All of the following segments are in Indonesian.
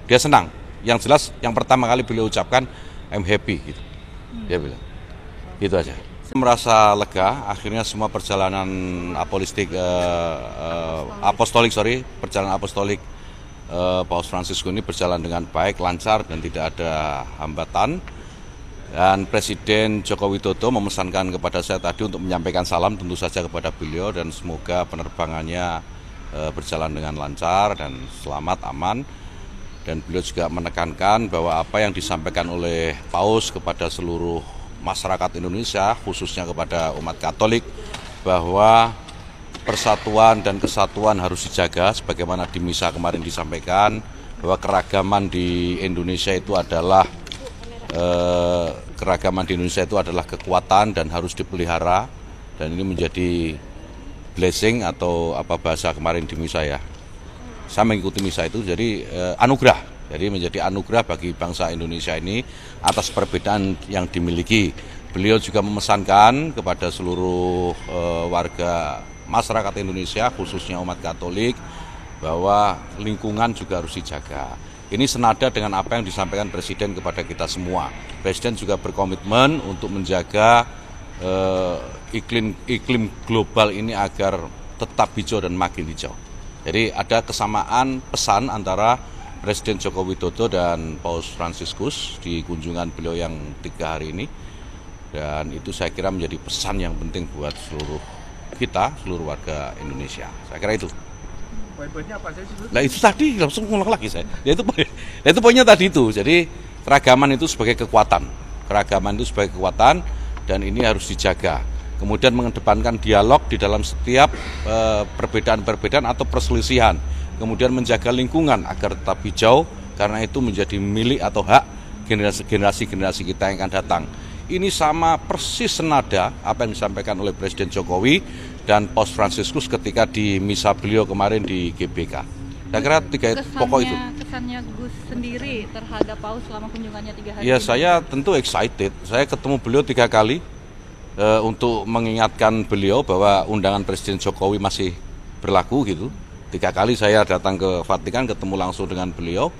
Dia senang. Yang jelas yang pertama kali beliau ucapkan I'm happy gitu. Dia bilang. Gitu aja. Merasa lega, akhirnya semua perjalanan perjalanan apostolik Paus Fransiskus ini berjalan dengan baik, lancar dan tidak ada hambatan. Dan Presiden Joko Widodo memesankan kepada saya tadi untuk menyampaikan salam tentu saja kepada beliau dan semoga penerbangannya berjalan dengan lancar dan selamat, aman. Dan beliau juga menekankan bahwa apa yang disampaikan oleh Paus kepada seluruh masyarakat Indonesia, khususnya kepada umat Katolik, bahwa persatuan dan kesatuan harus dijaga sebagaimana di misa kemarin disampaikan, bahwa keragaman di Indonesia itu adalah kekuatan dan harus dipelihara, dan ini menjadi blessing atau apa bahasa kemarin di misa ya. Saya mengikuti misa itu jadi anugerah. Jadi menjadi anugerah bagi bangsa Indonesia ini atas perbedaan yang dimiliki. Beliau juga memesankan kepada seluruh warga masyarakat Indonesia, khususnya umat Katolik, bahwa lingkungan juga harus dijaga. Ini senada dengan apa yang disampaikan Presiden kepada kita semua. Presiden juga berkomitmen untuk menjaga iklim global ini agar tetap hijau dan makin hijau. Jadi ada kesamaan pesan antara Presiden Joko Widodo dan Paus Fransiskus di kunjungan beliau yang 3 hari ini. Dan itu saya kira menjadi pesan yang penting buat seluruh warga Indonesia. Saya kira itu. Poin-poinnya apa sih? Nah itu tadi langsung ngulang lagi saya. Itu poinnya tadi itu. Jadi keragaman itu sebagai kekuatan. Dan ini harus dijaga. Kemudian mengedepankan dialog di dalam setiap perbedaan-perbedaan atau perselisihan. Kemudian menjaga lingkungan agar tetap hijau, karena itu menjadi milik atau hak generasi-generasi kita yang akan datang. Ini sama persis senada apa yang disampaikan oleh Presiden Jokowi dan Paus Fransiskus ketika di misa beliau kemarin di GBK. Saya kira 3 pokok itu. Kesannya Gus sendiri terhadap Paus selama kunjungannya 3 hari ya, ini? Saya tentu excited. Saya ketemu beliau 3 kali untuk mengingatkan beliau bahwa undangan Presiden Jokowi masih berlaku gitu. 3 kali saya datang ke Vatikan, ketemu langsung dengan beliau.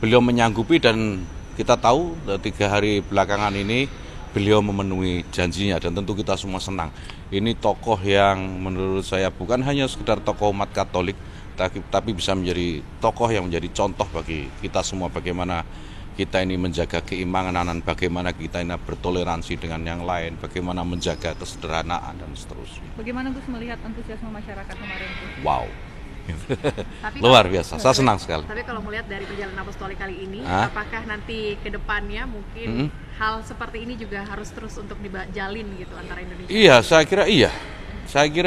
Beliau menyanggupi dan kita tahu 3 hari belakangan ini beliau memenuhi janjinya dan tentu kita semua senang. Ini tokoh yang menurut saya bukan hanya sekedar tokoh umat Katolik, tapi bisa menjadi tokoh yang menjadi contoh bagi kita semua bagaimana kita ini menjaga keimanan, bagaimana kita ini bertoleransi dengan yang lain, bagaimana menjaga kesederhanaan dan seterusnya. Bagaimana Gus melihat antusiasme masyarakat kemarin itu? Wow. Luar biasa, saya senang sekali. Tapi kalau melihat dari perjalanan apostolik kali ini, apakah nanti ke depannya mungkin hal seperti ini juga harus terus untuk dijalin gitu antara Indonesia? Iya, saya kira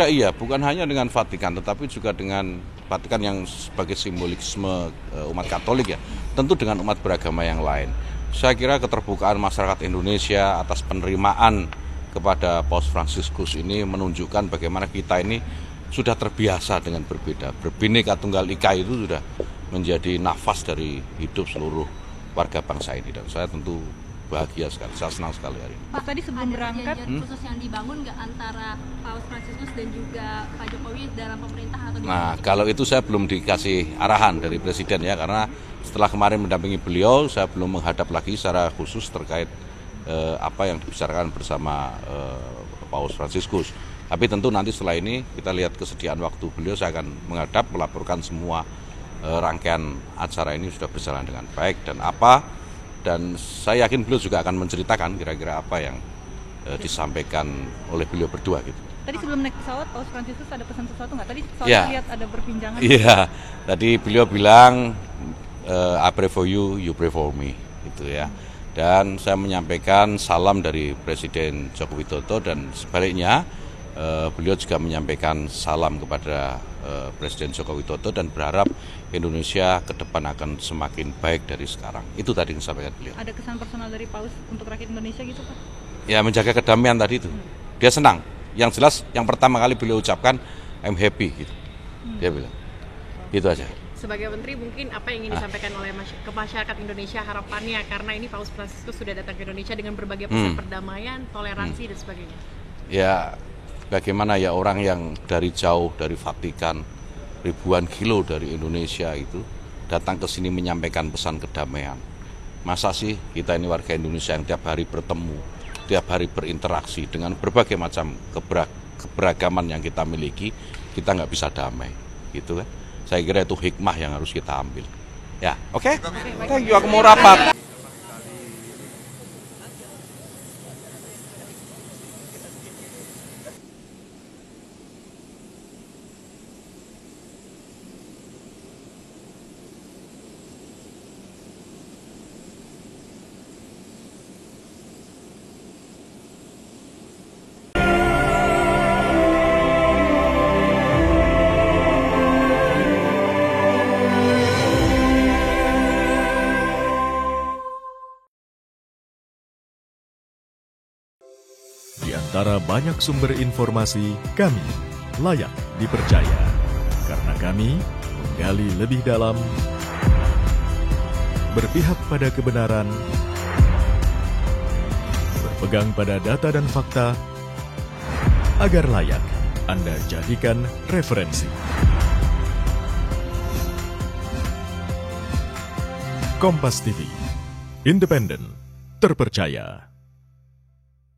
iya. Bukan hanya dengan Vatikan, tetapi juga dengan Vatikan yang sebagai simbolisme umat Katolik ya. Tentu dengan umat beragama yang lain. Saya kira keterbukaan masyarakat Indonesia atas penerimaan kepada Paus Fransiskus ini menunjukkan bagaimana kita ini sudah terbiasa dengan berbeda. Bhinneka Tunggal Ika itu sudah menjadi nafas dari hidup seluruh warga bangsa ini. Dan saya tentu bahagia sekali, saya senang sekali hari ini. Pak, tadi sebelum berangkat khusus yang dibangun nggak antara Paus Fransiskus dan juga Pak Jokowi dalam pemerintah atau Nah, kalau itu saya belum dikasih arahan dari Presiden ya, karena setelah kemarin mendampingi beliau, saya belum menghadap lagi secara khusus terkait apa yang dibicarakan bersama Paus Fransiskus. Tapi tentu nanti setelah ini kita lihat kesediaan waktu beliau, saya akan menghadap melaporkan semua rangkaian acara ini sudah berjalan dengan baik dan saya yakin beliau juga akan menceritakan kira-kira apa yang disampaikan oleh beliau berdua gitu. Tadi sebelum naik pesawat, Paus Fransiskus ada pesan sesuatu nggak? Tadi soalnya lihat ada perbincangan. Iya, tadi beliau bilang I pray for you, you pray for me, gitu ya. Dan saya menyampaikan salam dari Presiden Joko Widodo dan sebaliknya beliau juga menyampaikan salam kepada Presiden Joko Widodo dan berharap Indonesia ke depan akan semakin baik dari sekarang. Itu tadi yang disampaikan beliau. Ada kesan personal dari Paus untuk rakyat Indonesia gitu Pak? Ya, menjaga kedamaian tadi itu. Dia senang. Yang jelas yang pertama kali beliau ucapkan I'm happy gitu. Dia bilang. Itu aja. Sebagai Menteri mungkin apa yang ingin disampaikan oleh ke masyarakat Indonesia harapannya, karena ini Paus Fransiskus sudah datang ke Indonesia dengan berbagai pesan perdamaian, toleransi dan sebagainya. Ya, bagaimana ya orang yang dari jauh dari Vatikan ribuan kilo dari Indonesia itu datang ke sini menyampaikan pesan kedamaian. Masa sih kita ini warga Indonesia yang tiap hari bertemu, tiap hari berinteraksi dengan berbagai macam keberagaman yang kita miliki, kita nggak bisa damai, gitu kan? Saya kira itu hikmah yang harus kita ambil. Ya, oke? Thank you, aku mau rapat. Di antara banyak sumber informasi, kami layak dipercaya. Karena kami menggali lebih dalam, berpihak pada kebenaran, berpegang pada data dan fakta, agar layak Anda jadikan referensi. Kompas TV, independen, terpercaya.